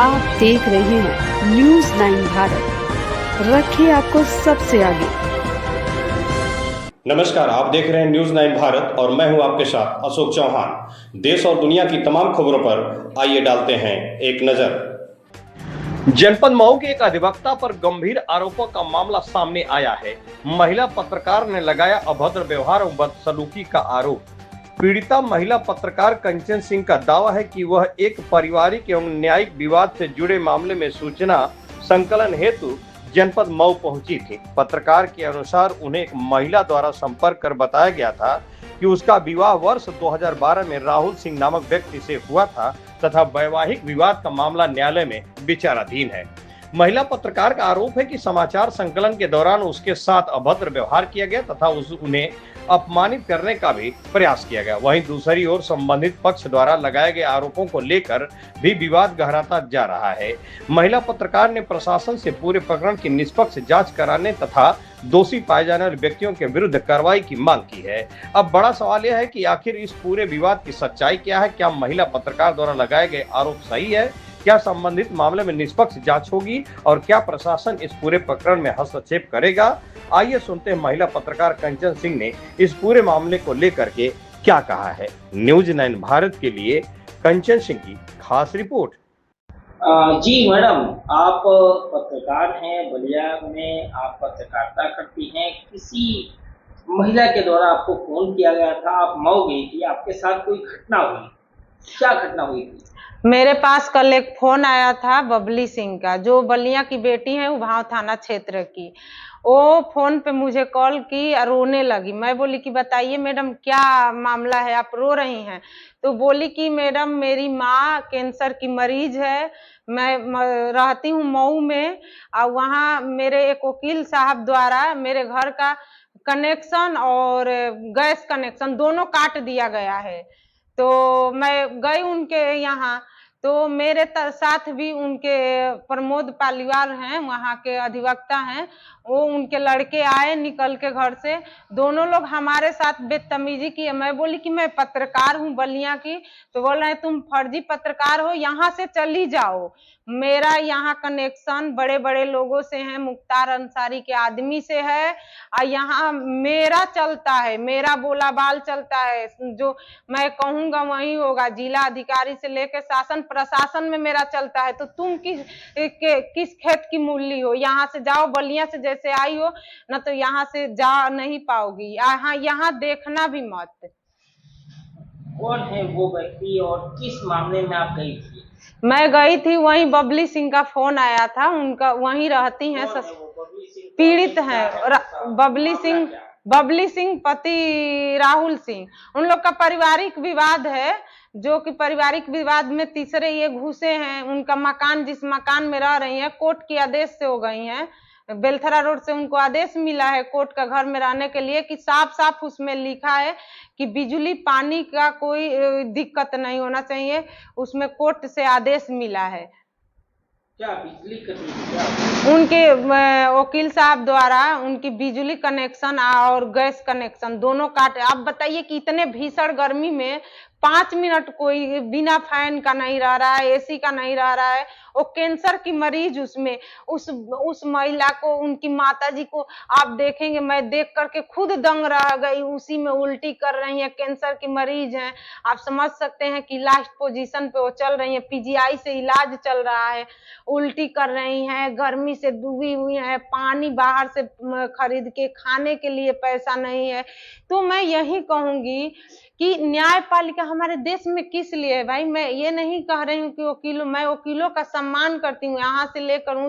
आप देख रहे हैं न्यूज 9 भारत, रखिए आपको सबसे आगे। नमस्कार, आप देख रहे हैं न्यूज 9 भारत और मैं हूं आपके साथ अशोक चौहान। देश और दुनिया की तमाम खबरों पर आइए डालते हैं एक नजर। जनपद मऊ के एक अधिवक्ता पर गंभीर आरोपों का मामला सामने आया है। महिला पत्रकार ने लगाया अभद्र व्यवहार और बदसलूकी का आरोप। पीड़िता महिला पत्रकार कंचन सिंह का दावा है कि वह एक पारिवारिक एवं न्यायिक विवाद से जुड़े मामले में सूचना संकलन हेतु जनपद मऊ पहुंची थी। पत्रकार के अनुसार उन्हें एक महिला द्वारा संपर्क कर बताया गया था कि उसका विवाह वर्ष 2012 में राहुल सिंह नामक व्यक्ति से हुआ था तथा वैवाहिक विवाद का मामला न्यायालय में विचाराधीन है। महिला पत्रकार का आरोप है कि समाचार संकलन के दौरान उसके साथ अभद्र व्यवहार किया गया तथा उन्हें अपमानित करने का भी प्रयास किया गया। वहीं दूसरी ओर संबंधित पक्ष द्वारा लगाए गए आरोपों को लेकर भी विवाद गहराता जा रहा है। महिला पत्रकार ने प्रशासन से पूरे प्रकरण की निष्पक्ष जांच कराने तथा दोषी पाए जाने वाले व्यक्तियों के विरुद्ध कार्रवाई की मांग की है। अब बड़ा सवाल यह है कि आखिर इस पूरे विवाद की सच्चाई क्या है? क्या महिला पत्रकार द्वारा लगाए गए आरोप सही है? क्या संबंधित मामले में निष्पक्ष जांच होगी और क्या प्रशासन इस पूरे प्रकरण में हस्तक्षेप करेगा? आइए सुनते हैं महिला पत्रकार कंचन सिंह ने इस पूरे मामले को लेकर के क्या कहा है। न्यूज 9 भारत के लिए कंचन सिंह की खास रिपोर्ट। जी मैडम, आप पत्रकार हैं, बलिया में आप पत्रकारिता करती हैं। किसी महिला के द्वारा आपको फोन किया गया था, आप मऊ गई थी, आपके साथ कोई घटना हुई, क्या घटना हुई थी? मेरे पास कल एक फोन आया था बबली सिंह का, जो बलिया की बेटी है, उभाव थाना क्षेत्र की। वो फोन पे मुझे कॉल की और रोने लगी। मैं बोली कि बताइए मैडम क्या मामला है, आप रो रही हैं? तो बोली कि मैडम मेरी माँ कैंसर की मरीज है, मैं रहती हूँ मऊ में और वहाँ मेरे एक वकील साहब द्वारा मेरे घर का कनेक्शन और गैस कनेक्शन दोनों काट दिया गया है। तो मैं गई उनके यहाँ, तो मेरे साथ भी उनके प्रमोद पालीवाल हैं, वहाँ के अधिवक्ता हैं, वो उनके लड़के आए निकल के घर से, दोनों लोग हमारे साथ बदतमीजी किए। मैं बोली कि मैं पत्रकार हूँ बलिया की, तो बोल रहे तुम फर्जी पत्रकार हो, यहाँ से चली जाओ। मेरा यहाँ कनेक्शन बड़े बड़े लोगों से है, मुख्तार अंसारी के आदमी से है और यहाँ मेरा चलता है, मेरा बोला बाल चलता है, जो मैं कहूँगा वही होगा। जिला अधिकारी से लेकर शासन प्रशासन में मेरा चलता है। तो तुम किस खेत की मूली हो? यहाँ से जाओ, बलिया से जैसे आई हो ना, तो यहाँ से जा नहीं पाओगी, यहाँ देखना भी मत। कौन है वो व्यक्ति और किस मामले में आप गई थी? मैं गई थी, वहीं बबली सिंह का फोन आया था, उनका वहीं रहती हैं, पीड़ित हैं। बबली सिंह पति राहुल सिंह, उन लोग का पारिवारिक विवाद है, जो कि पारिवारिक विवाद में तीसरे ये घुसे हैं। उनका मकान, जिस मकान में रह रही है, कोर्ट के आदेश से हो गई हैं। बेलथरा रोड से उनको आदेश मिला है कोर्ट का घर में रहने के लिए, कि साफ साफ उसमें लिखा है कि बिजली पानी का कोई दिक्कत नहीं होना चाहिए, उसमें कोर्ट से आदेश मिला है। क्या बिजली कटी? उनके वकील साहब द्वारा उनकी बिजली कनेक्शन और गैस कनेक्शन दोनों काटे। आप बताइए कि इतने भीषण गर्मी में 5 मिनट कोई बिना फैन का नहीं रह रहा है, एसी का नहीं रह रहा है। वो कैंसर की मरीज, उसमें उस महिला को, उनकी माताजी को आप देखेंगे, मैं देख करके खुद दंग रह गई। उसी में उल्टी कर रही है, कैंसर की मरीज हैं, आप समझ सकते हैं कि लास्ट पोजीशन पे वो चल रही है, पीजीआई से इलाज चल रहा है, उल्टी कर रही हैं, गर्मी से डूबी हुई हैं, पानी बाहर से खरीद के खाने के लिए पैसा नहीं है। तो मैं यही कहूंगी कि न्यायपालिका हमारे देश में किस लिए है भाई? मैं ये नहीं कह रही हूँ कि मैं वकीलों का सम्मान करती हूँ, यहाँ से लेकर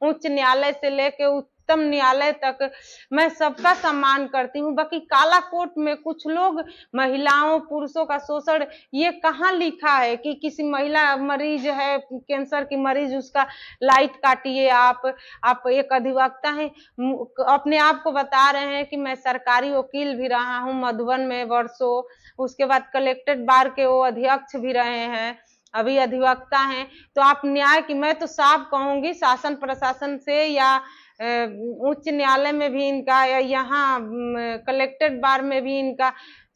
उच्च न्यायालय से लेकर उच्चतम न्यायालय तक मैं सबका सम्मान करती हूँ। बाकी काला कोर्ट में कुछ लोग महिलाओं पुरुषों का शोषण, ये कहाँ लिखा है कि किसी महिला मरीज है कैंसर की मरीज, उसका लाइट काटिए? आप एक अधिवक्ता हैं, अपने आप को बता रहे हैं कि मैं सरकारी वकील भी रहा हूँ मधुबन में वर्षों, उसके बाद कलेक्टेड बार के वो अध्यक्ष भी रहे हैं, अभी अधिवक्ता हैं। तो आप न्याय की, मैं तो साफ कहूंगी शासन प्रशासन से या उच्च न्यायालय में भी इनका, या यहाँ कलेक्टेड बार में भी इनका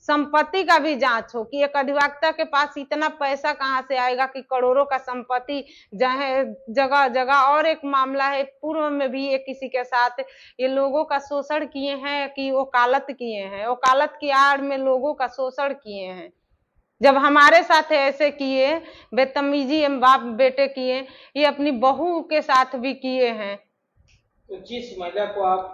संपत्ति का भी जांच हो कि एक अधिवक्ता के पास इतना पैसा कहाँ से आएगा कि करोड़ों का संपत्ति जगह जगह। और एक मामला है, पूर्व में भी ये किसी के साथ ये लोगों का शोषण किए हैं कि वकालत किए हैं, वकालत की आड़ में लोगों का शोषण किए हैं। जब हमारे साथ ऐसे किए, बदतमीजी बाप बेटे किए, ये अपनी बहू के साथ भी किए हैं। तो जिस महिला को आप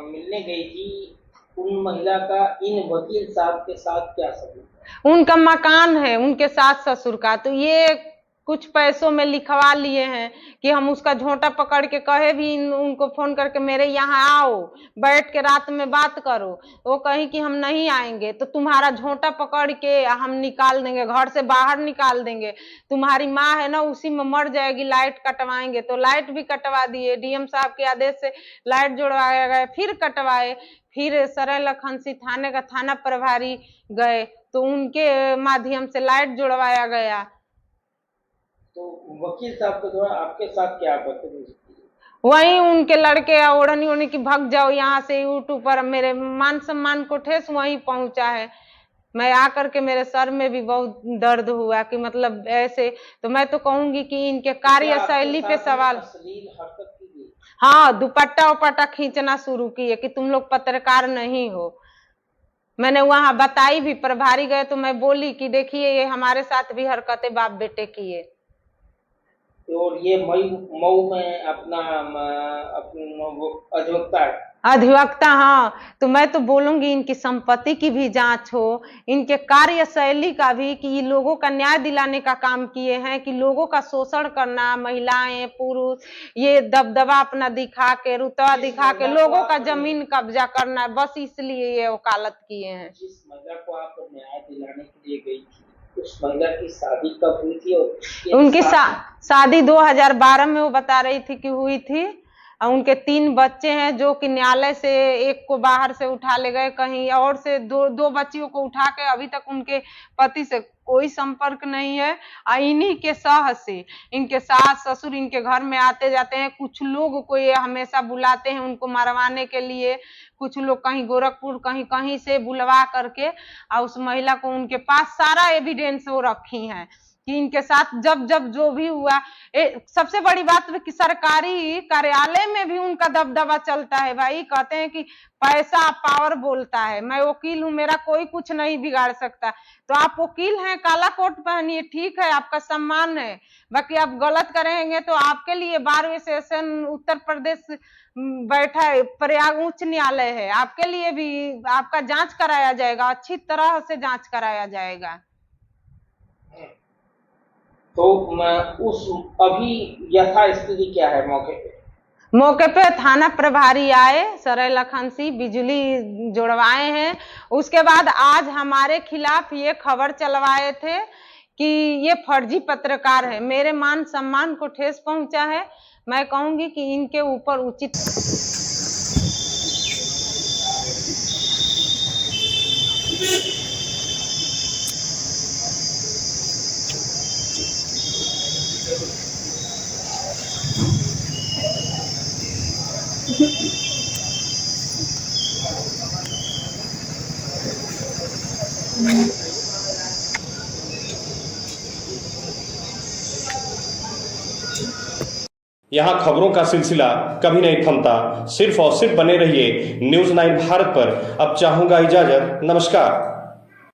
मिलने गई थी, उन महिला का इन वकील साहब के साथ क्या संबंध है? उनका मकान है उनके सास ससुर का, तो ये कुछ पैसों में लिखवा लिए हैं कि हम उसका झोंटा पकड़ के कहे भी उनको फोन करके मेरे यहाँ आओ, बैठ के रात में बात करो, वो कहीं कि हम नहीं आएंगे तो तुम्हारा झोंटा पकड़ के हम निकाल देंगे, घर से बाहर निकाल देंगे, तुम्हारी माँ है ना उसी में मर जाएगी, लाइट कटवाएंगे। तो लाइट भी कटवा दिए, डीएम साहब के आदेश से लाइट जुड़वाया गया, फिर कटवाए, फिर सराय लखनसी थाने का थाना प्रभारी गए तो उनके माध्यम से लाइट जुड़वाया गया। तो वकील साहब के द्वारा आपके साथ क्या बदतमीजी की? वही उनके लड़के ओढ़नी ओढ़नी की भाग जाओ यहाँ से, यूट्यूब पर मेरे मान सम्मान को ठेस वहीं पहुंचा है। मैं आकर के मेरे सर में भी बहुत दर्द हुआ कि मतलब ऐसे, तो मैं तो कहूंगी कि इनके कार्यशैली पे सवाल। अश्लील हरकत की गई? हाँ, दुपट्टा उपट्टा खींचना शुरू किए कि तुम लोग पत्रकार नहीं हो। मैंने वहां बताई भी, प्रभारी गए तो मैं बोली कि देखिए ये हमारे साथ भी हरकतें बाप बेटे किए। और ये मऊ में अपना अधिवक्ता है? अधिवक्ता, हाँ। तो मैं तो बोलूंगी इनकी संपत्ति की भी जांच हो, इनके कार्यशैली का भी, कि ये लोगों का न्याय दिलाने का काम किए हैं कि लोगों का शोषण करना, महिलाएं पुरुष ये दबदबा अपना दिखा के, रुतबा दिखा के लोगों का जमीन कब्जा करना, बस इसलिए ये वकालत किए हैं। जिस महिला को आप न्याय दिलाने के लिए गई थी, उस महिला की शादी कब हुई थी? और उनकी शादी 2012 में वो बता रही थी कि हुई थी। उनके 3 बच्चे हैं जो कि न्यायालय से एक को बाहर से उठा ले गए, कहीं और से दो बच्चियों को उठा के, अभी तक उनके पति से कोई संपर्क नहीं है। इन्हीं के सह से इनके सास ससुर इनके घर में आते जाते हैं, कुछ लोग को ये हमेशा बुलाते हैं उनको मरवाने के लिए, कुछ लोग कहीं गोरखपुर कहीं कहीं से बुलवा करके, और उस महिला को उनके पास सारा एविडेंस वो रखी हैं कि इनके साथ जब जब जो भी हुआ। सबसे बड़ी बात कि सरकारी कार्यालय में भी उनका दबदबा चलता है भाई। कहते हैं कि पैसा पावर बोलता है, मैं वकील हूं, मेरा कोई कुछ नहीं बिगाड़ सकता। तो आप वकील हैं, काला कोट पहनिए, ठीक है, आपका सम्मान है, बाकी आप गलत करेंगे तो आपके लिए बार सेशन उत्तर प्रदेश बैठा है, प्रयाग उच्च न्यायालय है, आपके लिए भी आपका जांच कराया जाएगा, अच्छी तरह से जांच कराया जाएगा। तो उस अभी यथा स्थिति क्या है मौके पे? मौके पे थाना प्रभारी आए, सराय लखनसी बिजली जुड़वाए हैं। उसके बाद आज हमारे खिलाफ ये खबर चलवाए थे कि ये फर्जी पत्रकार है, मेरे मान सम्मान को ठेस पहुंचा है। मैं कहूंगी कि इनके ऊपर उचित यहाँ खबरों का सिलसिला कभी नहीं थमता, सिर्फ और सिर्फ बने रहिए न्यूज़ 9 भारत पर। अब चाहूंगा इजाजत, नमस्कार।